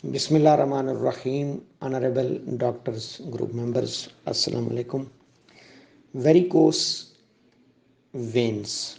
Bismillahirrahmanirrahim. Honorable doctors, group members, Assalamu alaikum. Varicose veins.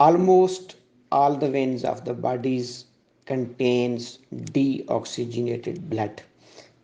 Almost all the veins of the bodies contains deoxygenated blood.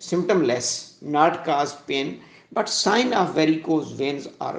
symptomless, not cause pain, but sign of varicose veins are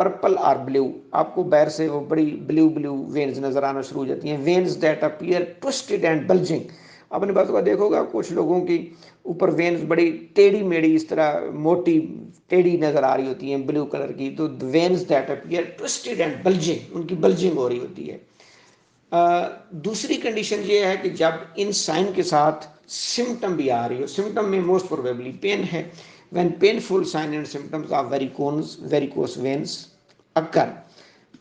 purple اور blue, آپ کو باہر سے وہ بڑی blue blue veins نظر آنا شروع ہو جاتی ہیں. Veins that appear twisted and bulging. آپ نے باتوں کا دیکھو گا کچھ لوگوں کی اوپر وینز بڑی ٹیڑھی میڑھی اس طرح موٹی ٹیڑھی نظر آ رہی ہوتی ہیں بلیو کلر کی، تو veins that appear twisted and bulging, ان کی بلجنگ ہو رہی ہوتی ہے. دوسری کنڈیشن یہ ہے کہ جب ان سائن کے ساتھ سمٹم بھی آ رہی ہو. سمٹم میں موسٹ پروبیبلی پین ہے. When painful signs and symptoms of varicose veins occur.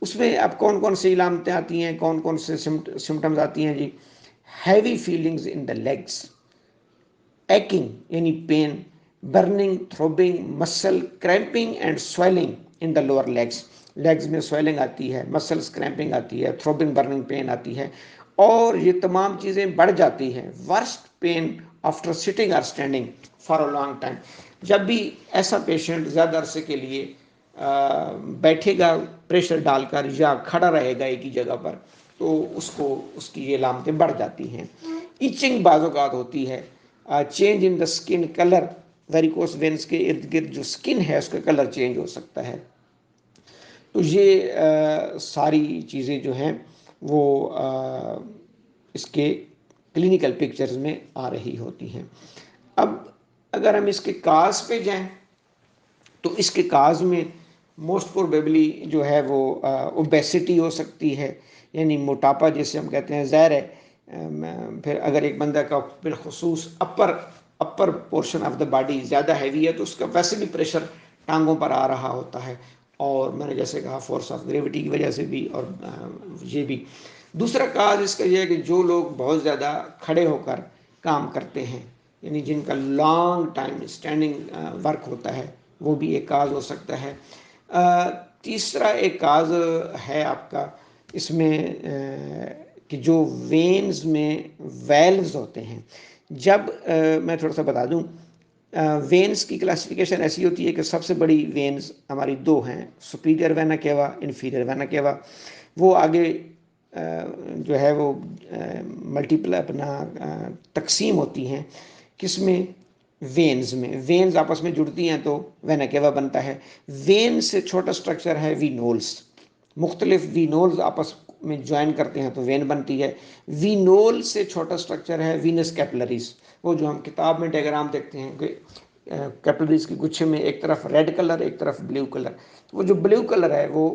اس میں اب کون کون سی علامتیں آتی ہیں، کون کون سے سمٹمز آتی ہیں جی؟ Heavy feelings in the legs, aching یعنی pain, burning, throbbing, muscle cramping and swelling in the lower legs. Legs میں سویلنگ آتی ہے، مسلس کریمپنگ آتی ہے، تھروبنگ برننگ پین آتی ہے، اور یہ تمام چیزیں بڑھ جاتی ہیں. ورسٹ پین آفٹر سٹنگ اور standing for a long time. جب بھی ایسا پیشنٹ زیادہ عرصے کے لیے بیٹھے گا پریشر ڈال کر یا کھڑا رہے گا ایک ہی جگہ پر، تو اس کی یہ علامتیں بڑھ جاتی ہیں. ایچنگ بعض اوقات ہوتی ہے. Change in the skin colour, varicose veins کے ارد گرد جو اسکن ہے اس کا کلر چینج ہو سکتا ہے. تو یہ ساری چیزیں جو ہیں وہ اس کے کلینکل پکچرز میں آ رہی ہوتی ہیں. اب اگر ہم اس کے کاز پہ جائیں تو اس کے کاز میں موسٹ پروبیبلی جو ہے وہ اوبیسٹی ہو سکتی ہے، یعنی موٹاپا جسے ہم کہتے ہیں. ظاہر ہے پھر اگر ایک بندہ کا بالخصوص upper portion of the body زیادہ ہیوی ہے تو اس کا ویسے بھی پریشر ٹانگوں پر آ رہا ہوتا ہے، اور میں نے جیسے کہا فورس آف گریوٹی کی وجہ سے بھی. اور یہ بھی دوسرا کاز اس کا یہ ہے کہ جو لوگ بہت زیادہ کھڑے ہو کر کام کرتے ہیں، یعنی جن کا لانگ ٹائم اسٹینڈنگ ورک ہوتا ہے، وہ بھی ایک کاز ہو سکتا ہے. تیسرا ایک کاز ہے آپ کا اس میں کہ جو وینز میں ویلوز ہوتے ہیں. جب میں تھوڑا سا بتا دوں، وینز کی کلاسیفیکیشن ایسی ہوتی ہے کہ سب سے بڑی وینز ہماری دو ہیں، سپیریئر وینا کیوا، انفیریئر وینا کیوا. وہ آگے جو ہے وہ ملٹیپل تقسیم ہوتی ہیں. کس میں؟ وینز میں. وینز آپس میں جڑتی ہیں تو وینا کیوا بنتا ہے. وین سے چھوٹا سٹرکچر ہے وینولز. مختلف وینولز آپس میں جوائن کرتے ہیں تو وین بنتی ہے. وینول سے چھوٹا سٹرکچر ہے وینس کیپلریز. وہ جو ہم کتاب میں ڈائیگرام دیکھتے ہیں کہ کیپلریز کی گچھے میں ایک طرف ریڈ کلر ایک طرف بلیو کلر، وہ جو بلیو کلر ہے وہ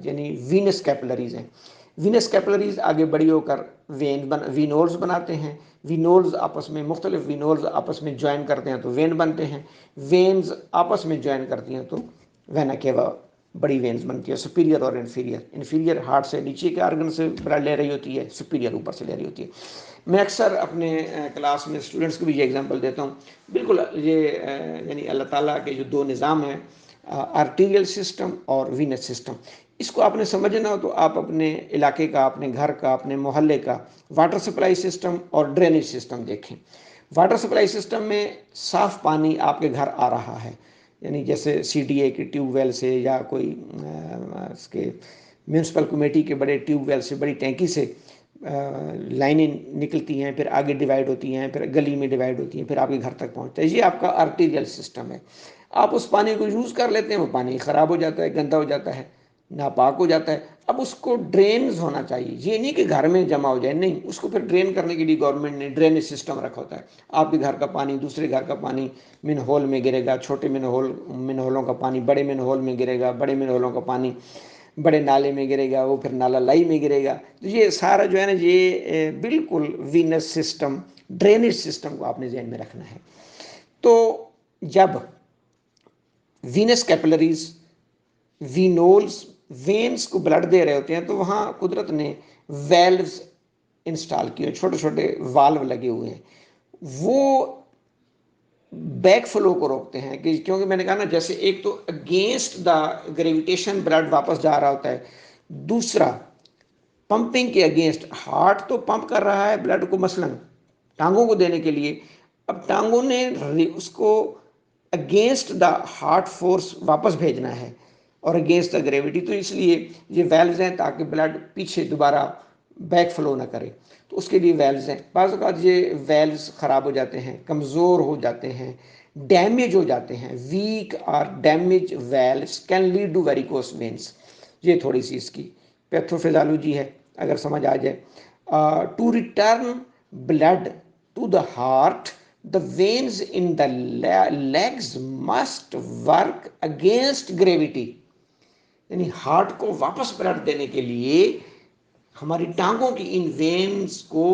یعنی وینس کیپلریز ہیں. وینس کیپلریز آگے بڑی ہو کر وینولز بناتے ہیں. وینولز آپس میں مختلف وینولز آپس میں جوائن کرتے ہیں تو وین بنتے ہیں. وینز آپس میں جوائن کرتی ہیں تو وینا کیوا بڑی وینز بنتی ہے. سپیریئر اور انفیریئر. انفیریئر ہارٹ سے نیچے کے آرگن سے بلڈ لے رہی ہوتی ہے، سپیریئر اوپر سے لے رہی ہوتی ہے. میں اکثر اپنے کلاس میں اسٹوڈنٹس کو بھی یہ ایگزامپل دیتا ہوں. بالکل یہ یعنی اللہ تعالیٰ کے جو دو نظام ہیں، آرٹیریل سسٹم اور وینس سسٹم، اس کو آپ نے سمجھنا ہو تو آپ اپنے علاقے کا، اپنے گھر کا، اپنے محلے کا واٹر سپلائی سسٹم اور ڈرینیج سسٹم دیکھیں. واٹر سپلائی سسٹم میں صاف پانی آپ کے گھر آ رہا ہے، یعنی جیسے سی ڈی اے کے ٹیوب ویل سے یا کوئی اس کے میونسپل کمیٹی کے بڑے ٹیوب ویل سے، بڑی ٹینکی سے لائنیں نکلتی ہیں، پھر آگے ڈیوائیڈ ہوتی ہیں، پھر گلی میں ڈیوائیڈ ہوتی ہیں، پھر آپ کے گھر تک پہنچتا ہے. یہ آپ کا آرٹیریل سسٹم ہے. آپ اس پانی کو یوز کر لیتے ہیں، وہ پانی خراب ہو جاتا ہے، گندا ہو جاتا ہے، ناپاک ہو جاتا ہے. اب اس کو ڈرینز ہونا چاہیے. یہ نہیں کہ گھر میں جمع ہو جائے، نہیں، اس کو پھر ڈرین کرنے کے لیے گورنمنٹ نے ڈرینیج سسٹم رکھا ہوتا ہے. آپ کے گھر کا پانی دوسرے گھر کا پانی مین ہول میں گرے گا، چھوٹے مین ہولوں کا پانی بڑے مین ہول میں گرے گا، بڑے مین ہولوں کا پانی بڑے نالے میں گرے گا، وہ پھر نالا لائی میں گرے گا. تو یہ سارا جو ہے نا، یہ بالکل وینس سسٹم، ڈرینیج سسٹم کو آپ نے ذہن میں رکھنا ہے. تو جب وینس کیپلریز، وینولز وینز کو بلڈ دے رہے ہوتے ہیں تو وہاں قدرت نے ویلوز انسٹال کیے، چھوٹے چھوٹے والو لگے ہوئے ہیں. وہ بیک فلو کو روکتے ہیں، کہ کیونکہ میں نے کہا نا، جیسے ایک تو اگینسٹ دا گریویٹیشن بلڈ واپس جا رہا ہوتا ہے، دوسرا پمپنگ کے اگینسٹ. ہارٹ تو پمپ کر رہا ہے بلڈ کو مثلاً ٹانگوں کو دینے کے لیے، اب ٹانگوں نے اس کو اگینسٹ دا ہارٹ فورس واپس بھیجنا ہے اور اگینسٹ دا گریوٹی. تو اس لیے یہ ویلوز ہیں تاکہ بلڈ پیچھے دوبارہ بیک فلو نہ کرے. تو اس کے لیے ویلوز ہیں. بعض اوقات یہ ویلوز خراب ہو جاتے ہیں، کمزور ہو جاتے ہیں، ڈیمیج ہو جاتے ہیں. ویک اور damage valves can lead to varicose veins. یہ تھوڑی سی اس کی پیتھوفیزیالوجی ہے اگر سمجھ آ جائے. To return blood to the heart the veins in the legs must work against gravity. یعنی ہارٹ کو واپس بلڈ دینے کے لیے ہماری ٹانگوں کی ان وینز کو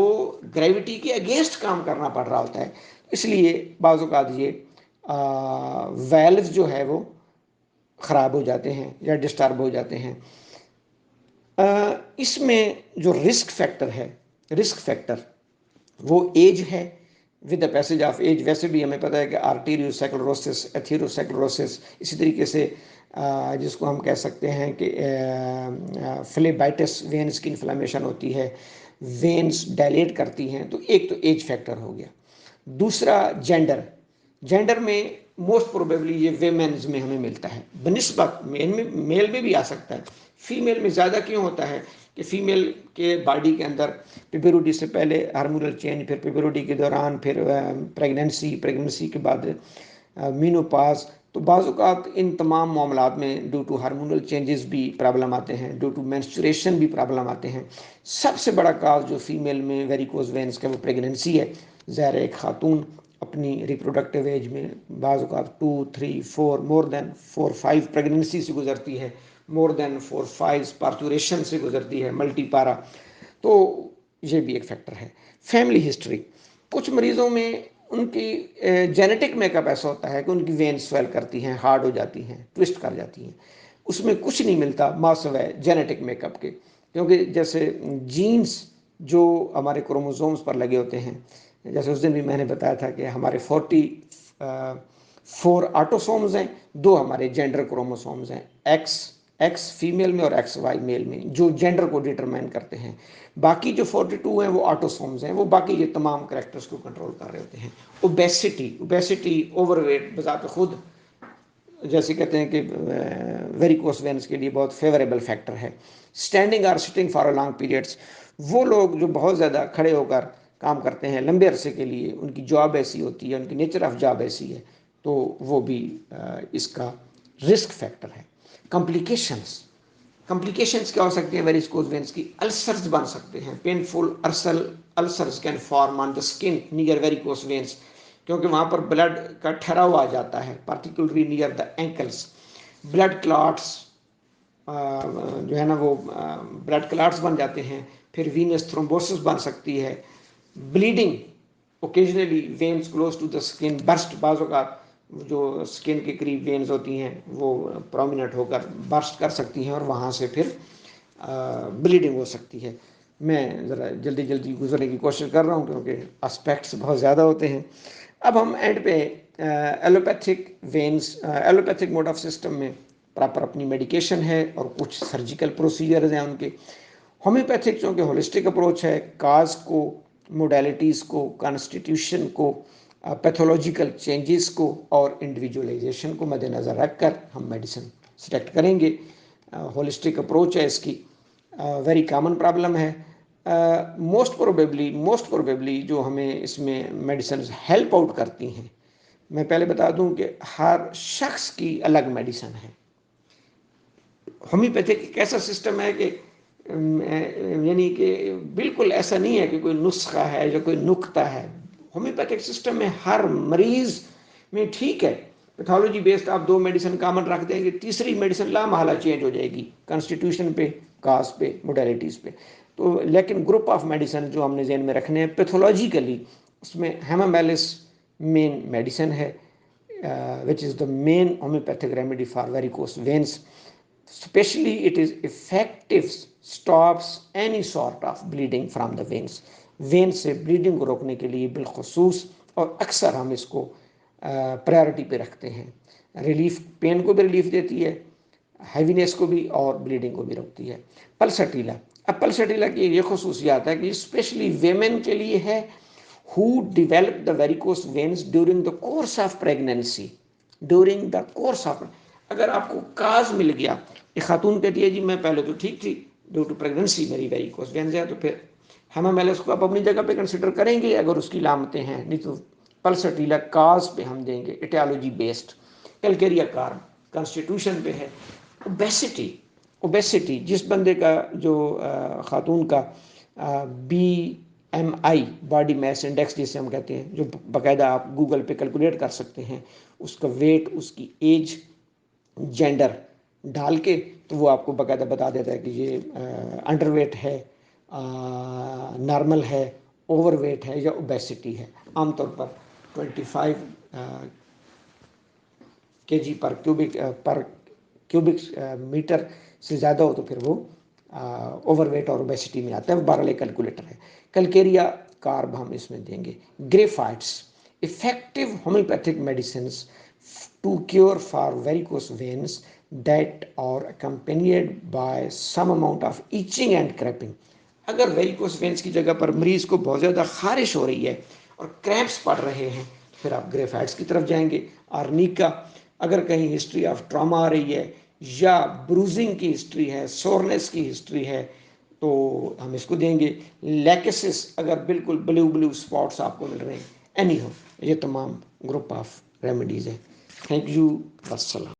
گریوٹی کے اگینسٹ کام کرنا پڑ رہا ہوتا ہے. اس لیے بعض اوقات یہ ویلوز جو ہے وہ خراب ہو جاتے ہیں یا ڈسٹرب ہو جاتے ہیں. اس میں جو رسک فیکٹر وہ ایج ہے. With the passage of age ویسے بھی ہمیں پتہ ہے کہ آرٹیریوسیکلروسس ایتھیروسیکلروسس اسی طریقے سے جس کو ہم کہہ سکتے ہیں کہ فلیبائٹس وینس کی انفلامیشن ہوتی ہے, وینس ڈائلیٹ کرتی ہیں. تو ایک تو ایج فیکٹر ہو گیا. دوسرا جینڈر میں موسٹ پروبیبلی یہ ویمنز میں ہمیں ملتا ہے بنسبت میل میں بھی آ سکتا ہے. فیمیل میں زیادہ کیوں ہوتا ہے کہ فیمیل کے باڈی کے اندر پیبروٹی سے پہلے ہارمونل چینج, پھر پیبروٹی کے دوران, پھر پریگننسی کے بعد مینوپاز. تو بعض اوقات ان تمام معاملات میں ڈیو ٹو ہارمونل چینجز بھی پرابلم آتے ہیں, ڈیو ٹو مینسچوریشن بھی پرابلم آتے ہیں. سب سے بڑا کاز جو فیمیل میں ویریکوز وینس کا وہ پریگننسی ہے. ظاہر ایک خاتون اپنی ریپروڈکٹیو ایج میں بعض اوقات 2 3 4 مور دین 4 5 پریگننسی سے گزرتی ہے, مور دین 4 5 پارچوریشن سے گزرتی ہے, ملٹی پارا. تو یہ بھی ایک فیکٹر ہے. فیملی ہسٹری, کچھ مریضوں میں ان کی جینیٹک میک اپ ایسا ہوتا ہے کہ ان کی وین سویل کرتی ہیں, ہارڈ ہو جاتی ہیں, ٹوسٹ کر جاتی ہیں. اس میں کچھ نہیں ملتا ماسوائے جینیٹک میک اپ کے, کیونکہ جیسے جینز جو ہمارے کروموزومز پر لگے ہوتے ہیں, جیسے اس دن بھی میں نے بتایا تھا کہ ہمارے 44 آٹوسومز ہیں, 2 ہمارے جینڈر کروموسومز ہیں, ایکس فیمیل میں اور ایکس وائی میل میں, جو جینڈر کو ڈیٹرمائن کرتے ہیں. باقی جو 42 ہیں وہ آٹوسومز ہیں, وہ باقی یہ تمام کریکٹرز کو کنٹرول کر رہے ہوتے ہیں. اوبیسٹی اوور ویٹ بذات خود جیسے کہتے ہیں کہ ویریکوس وینس کے لیے بہت فیوریبل فیکٹر ہے. اسٹینڈنگ اور sitting for a long periods, وہ لوگ جو بہت زیادہ کھڑے ہو کر کام کرتے ہیں لمبے عرصے کے لیے, ان کی جاب ایسی ہوتی ہے, ان کی نیچر آف جاب ایسی ہے, تو وہ بھی اس کا رسک فیکٹر ہے. کمپلیکیشنز کیا ہو سکتی ہیں ویریکوس وینس کی؟ السرز بن سکتے ہیں. Painful ulcers can form on the skin near varicose veins, کیونکہ وہاں پر بلڈ کا ٹھہراؤ آ جاتا ہے, particularly near the ankles. Blood clots جو ہے نا وہ بلڈ کلاٹس بن جاتے ہیں. پھر وینس تھرومبوسس بن سکتی ہے. Bleeding occasionally veins close to the skin burst, بعض اوقات جو اسکن کے قریب وینز ہوتی ہیں وہ پرومیننٹ ہو کر برسٹ کر سکتی ہیں اور وہاں سے پھر بلیڈنگ ہو سکتی ہے. میں ذرا جلدی گزرنے کی کوشش کر رہا ہوں کیونکہ اسپیکٹس بہت زیادہ ہوتے ہیں. اب ہم اینڈ پہ ایلوپیتھک موڈ آف سسٹم میں پراپر اپنی میڈیکیشن ہے اور کچھ سرجیکل پروسیجرز ہیں ان کے. ہومیوپیتھک چونکہ ہولسٹک اپروچ ہے, کاز کو, موڈیلٹیز کو, کانسٹیٹیوشن کو, پیتھولوجیکل چینجز کو اور انڈیویجولائزیشن کو مد نظر رکھ کر ہم میڈیسن سلیکٹ کریں گے. ہولسٹک اپروچ ہے اس کی, ویری کامن پرابلم ہے. موسٹ پروبیبلی جو ہمیں اس میں میڈیسنز ہیلپ آؤٹ کرتی ہیں, میں پہلے بتا دوں کہ ہر شخص کی الگ میڈیسن ہے. ہومیوپیتھک ایک ایسا سسٹم ہے کہ یعنی کہ بالکل ایسا نہیں ہے کہ کوئی نسخہ ہے یا کوئی نکتہ ہے. ہومیوپیتھک سسٹم میں ہر مریض میں ٹھیک ہے, پیتھولوجی بیسڈ آپ 2 میڈیسن کامن رکھ دیں گے, تیسری میڈیسن لامحالہ چینج ہو جائے گی کانسٹیٹیوشن پہ, کاز پہ, موڈیلٹیز پہ. تو لیکن گروپ آف میڈیسن جو ہم نے ذہن میں رکھنے ہیں پیتھولوجیکلی, اس میں ہیمامیلس مین میڈیسن ہے, which is the main homeopathic remedy for varicose veins. Especially it is effective stops any sort of bleeding from the veins. When سے بلیڈنگ کو روکنے کے لیے بالخصوص, اور اکثر ہم اس کو پرائرٹی پہ رکھتے ہیں. ریلیف, پین کو بھی ریلیف دیتی ہے, ہیوینس کو بھی, اور بلیڈنگ کو بھی روکتی ہے. پلسٹیلا, اب پلسٹیلا کی یہ خصوصیات ہے کہ اسپیشلی ویمن کے لیے ہے who develop the varicose veins during the course of pregnancy. اگر آپ کو کاز مل گیا, ایک خاتون کہتی ہے جی میں پہلے تو ٹھیک تھی, ڈیو ٹو پریگننسی میری ویریکوس وینز ہے, تو پھر ہیمامیلس کو آپ اپنی جگہ پہ کنسیڈر کریں گے اگر اس کی علامتیں ہیں, نہیں تو پلسٹیلا کاز پہ ہم دیں گے ایٹیالوجی بیسڈ. کیلکیریا کارب کانسٹیٹیوشن پہ ہے. اوبیسٹی جس بندے کا جو خاتون کا BMI باڈی میس انڈیکس جسے ہم کہتے ہیں, جو باقاعدہ آپ گوگل پہ کیلکولیٹ کر سکتے ہیں, اس کا ویٹ, اس کی ایج, جینڈر ڈال کے تو وہ آپ کو باقاعدہ بتا دیتا ہے کہ یہ انڈر ویٹ ہے, نارمل ہے, اوور ویٹ ہے یا اوبیسٹی ہے. عام طور پر 25 kg پر کیوبک میٹر سے زیادہ ہو تو پھر وہ اوور ویٹ اور اوبیسٹی میں آتا ہے. وہ بارلے کیلکولیٹر ہے. کیلکیریا کارب ہم اس میں دیں گے. گریفائٹس effective homeopathic medicines to cure for varicose veins that are accompanied by some amount of itching and cramping. اگر ویریکوس وینس کی جگہ پر مریض کو بہت زیادہ خارش ہو رہی ہے اور کریمپس پڑ رہے ہیں, پھر آپ گریفائٹس کی طرف جائیں گے. آرنیکا اگر کہیں ہسٹری آف ٹراما آ رہی ہے یا بروزنگ کی ہسٹری ہے, سورنس کی ہسٹری ہے, تو ہم اس کو دیں گے. لیکسس اگر بالکل بلو اسپاٹس آپ کو مل رہے ہیں. اینی ہو, یہ تمام گروپ آف ریمیڈیز ہیں. Thank you. والسلام.